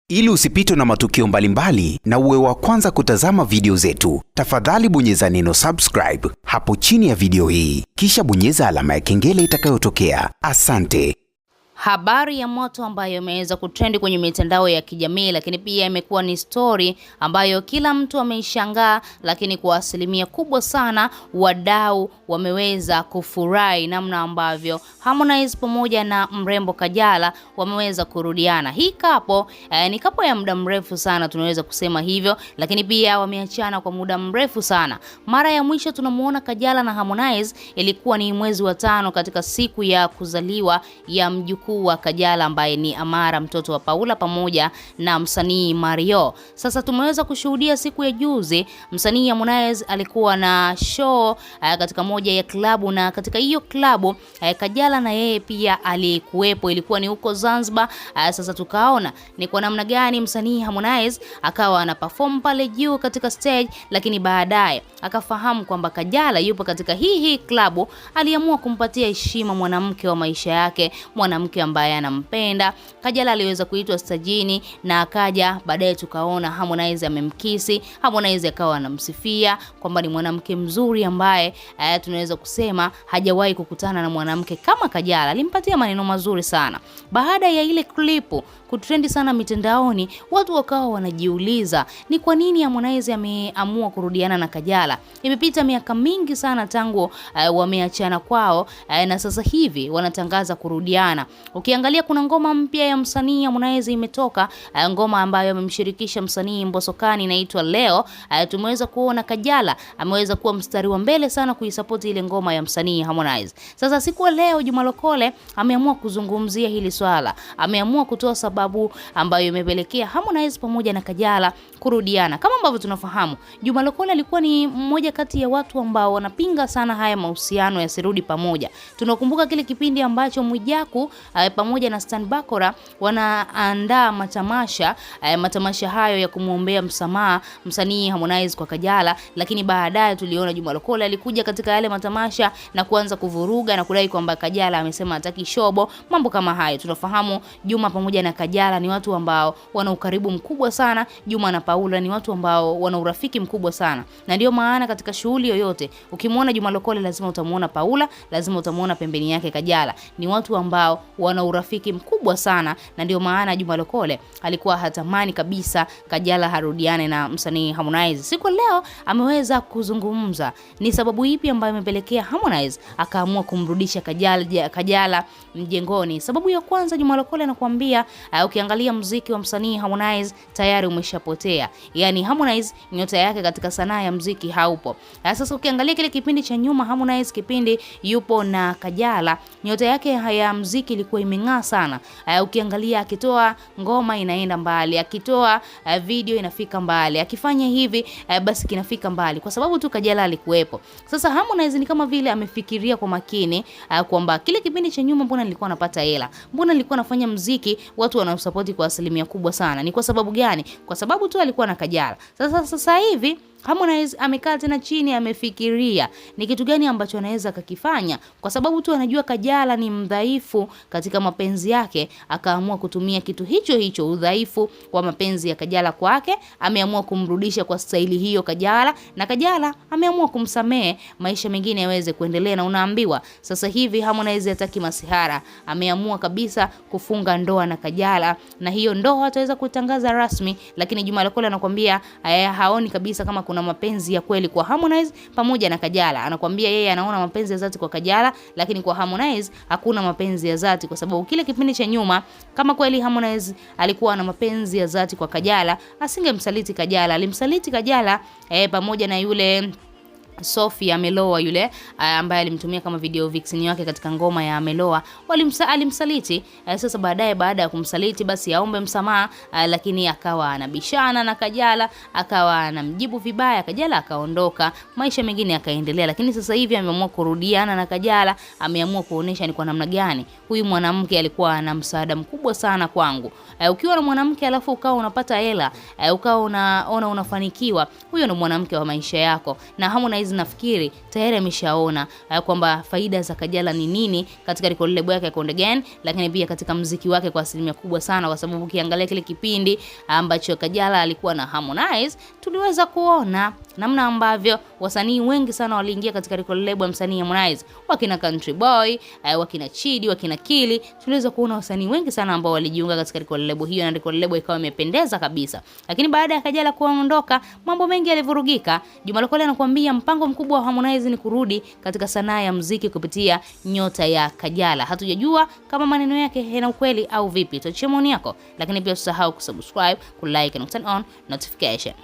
Ili usipitwe na matukio mbalimbali na uwe wa kwanza kutazama video zetu, tafadhali bonyeza neno subscribe hapo chini ya video hii, kisha bonyeza alama ya kengele itakayotokea. Asante. Habari ya moto ambayo imeweza kutrend kwenye mitandao ya kijamii, lakini pia imekuwa ni story ambayo kila mtu ameishangaa, lakini kwa asilimia kubwa sana wadau wameweza kufurahi namna ambavyo Harmonize pamoja na mrembo Kajala wameweza kurudiana. Hii kapo ni kapo ya muda mrefu sana, tunaweza kusema hivyo, lakini pia wameachana kwa muda mrefu sana. Mara ya mwisho tunamuona Kajala na Harmonize ilikuwa ni mwezi wa 5 katika siku ya kuzaliwa ya mjukuu wa Kajala ambaye ni Amara, mtoto wa Paula pamoja na msanii Mario. Sasa tumeweza kushuhudia siku ya juzi msanii Harmonize alikuwa na show katika moja ya klabu, na katika hiyo klabu Kajala na yeye pia alikuwepo, ilikuwa ni huko Zanzibar. Sasa tukaona ni kwa namna gani msanii Harmonize akawa ana perform pale juu katika stage, lakini baadaye akafahamu kwamba Kajala yupo katika hii klabu. Aliamua kumpatia heshima mwanamke wa maisha yake, mwanamke ambaye anampenda. Kajala aliweza kuitwa stajini na akaja, baadaye tukaona Harmonize amemkisi. Harmonize akawa anamsifia kwamba ni mwanamke mzuri ambaye tunaweza kusema hajawahi kukutana na mwanamke kama Kajala. Alimpatia maneno mazuri sana. Baada ya ile klipu kutrendi sana mitandaoni, watu wakawa wanajiuliza ni kwa nini Harmonize ameamua kurudiana na Kajala. Imepita miaka mingi sana tangu wameachana kwao, na sasa hivi wanatangaza kurudiana. Ukiangalia kuna ngoma mpya ya msanii Harmonize imetoka, ngoma ambayo amemshirikisha msanii Mbosokani inaitwa Leo. Tumeweza kuona Kajala ameweza kuwa mstari wa mbele sana kuisupport ile ngoma ya msanii Harmonize. Sasa siku ya leo Juma Lokole ameamua kuzungumzia hili swala. Ameamua kutoa sababu ambayo imepelekea Harmonize pamoja na Kajala kurudiana. Kama ambavyo tunafahamu, Juma Lokole alikuwa ni mmoja kati ya watu ambao wanapinga sana haya mahusiano yasirudi pamoja. Tunakumbuka kile kipindi ambacho Mwijaku pamoja na Stan Bakora wanaandaa matamasha hayo ya kumuombea msamaha msanii Harmonize kwa Kajala, lakini baadaye tuliona Juma Lokole alikuja katika yale matamasha na kuanza kuvuruga na kudai kwamba Kajala amesema hataki shobo, mambo kama hayo. Tunafahamu Juma pamoja na Kajala ni watu ambao wana ukaribu mkubwa sana. Juma na Paula ni watu ambao wana urafiki mkubwa sana, na ndio maana katika shughuli yoyote ukimwona Juma Lokole lazima utamuona Paula, lazima utamuona pembeni yake Kajala. Ni watu ambao wana urafiki mkubwa sana, na ndio maana Juma Lokole alikuwa hatamani kabisa Kajala harudiane na msanii Harmonize. Siku leo ameweza kuzungumza ni sababu ipi ambayo imepelekea Harmonize akaamua kumrudisha Kajala mjengoni. Sababu ya kwanza, Juma Lokole anakuambia ukiangalia muziki wa msanii Harmonize tayari umeshapotea. Yaani Harmonize nyota yake katika sanaa ya muziki haupo. Sasa ukiangalia kile kipindi cha nyuma Harmonize kipindi yupo na Kajala, nyota yake ya muziki ilikuwa imeng'aa sana. Ukiangalia akitoa ngoma inaenda mbali, akitoa video inafika mbali, akifanya hivi basi kinafika mbali kwa sababu tu Kajala alikuwepo. Sasa Harmonize ni kama vile amefikiria kwa makini kwamba kile kipindi cha nyuma mbona nilikuwa napata hela, mbona nilikuwa nafanya muziki watu wanasupport kwa asilimia kubwa sana, ni kwa sababu gani? Kwa sababu tu alikuwa na Kajala. Sasa hivi Harmonize amekaa tena chini, amefikiria ni kitu gani ambacho anaweza kukifanya, kwa sababu tu anajua Kajala ni mdhaifu katika mapenzi yake. Akaamua kutumia kitu hicho udhaifu wa mapenzi ya Kajala kwake, ameamua kumrudisha kwa staili hiyo Kajala, na Kajala ameamua kumsamehe, maisha mengine yaweze kuendelea. Na unaambiwa sasa hivi Harmonize hataki masihara, ameamua kabisa kufunga ndoa na Kajala, na hiyo ndoa ataweza kutangaza rasmi. Lakini Juma Lokole anakuambia haoni kabisa kama kuna mapenzi ya kweli kwa Harmonize pamoja na Kajala. Anakuambia yeye anaona mapenzi ya dhati kwa Kajala, lakini kwa Harmonize hakuna mapenzi ya dhati, kwa sababu kile kipindi cha nyuma kama kweli Harmonize alikuwa na mapenzi ya dhati kwa Kajala, asingemsaliti Kajala. Alimsaliti Kajala pamoja na yule Sophie Ameloa yule ambaye alimtumia kama video vixen yake katika ngoma ya Ameloa, alimsaliti. Sasa baada ya kumsaliti basi aombe msamaha, lakini akawa anabishana na Kajala, akawa anamjibu vibaya Kajala, akaondoka, maisha mengine yakaendelea. Lakini sasa hivi ameamua kurudiana na Kajala, ameamua kuonesha ni kwa namna gani huyu mwanamke alikuwa na msaada mkubwa sana kwangu. Ukiwa na mwanamke alafu ukawa unapata hela, ukawa unaona unafanikiwa, huyo ni mwanamke wa maisha yako. Na Harmonize Harmonize nafikiri tayari ameshaona kwamba faida za Kajala ni nini katika record label yake ya Konde Gang, lakini pia katika muziki wake kwa asilimia kubwa sana, kwa sababu ukiangalia kile kipindi ambacho Kajala alikuwa na Harmonize, tuliweza kuona namna ambavyo wasanii wengi sana waliingia katika record label ya msanii Harmonize, wakina Country Boy, wakina Chidi, wakina Kili. Tuliweza kuona wasanii wengi sana ambao walijiunga katika record label hiyo, na record label ikawa imependeza kabisa. Lakini baada ya Kajala kuondoka, mambo mengi yalivurugika. Juma Lokole anakuambia mpango mkubwa wa Harmonize ni kurudi katika sanaa ya muziki kupitia nyota ya Kajala. Hatujajua kama maneno yake yana ukweli au vipi. Tuachie maoni yako, lakini pia usisahau kusubscribe, kulike na turn on notification.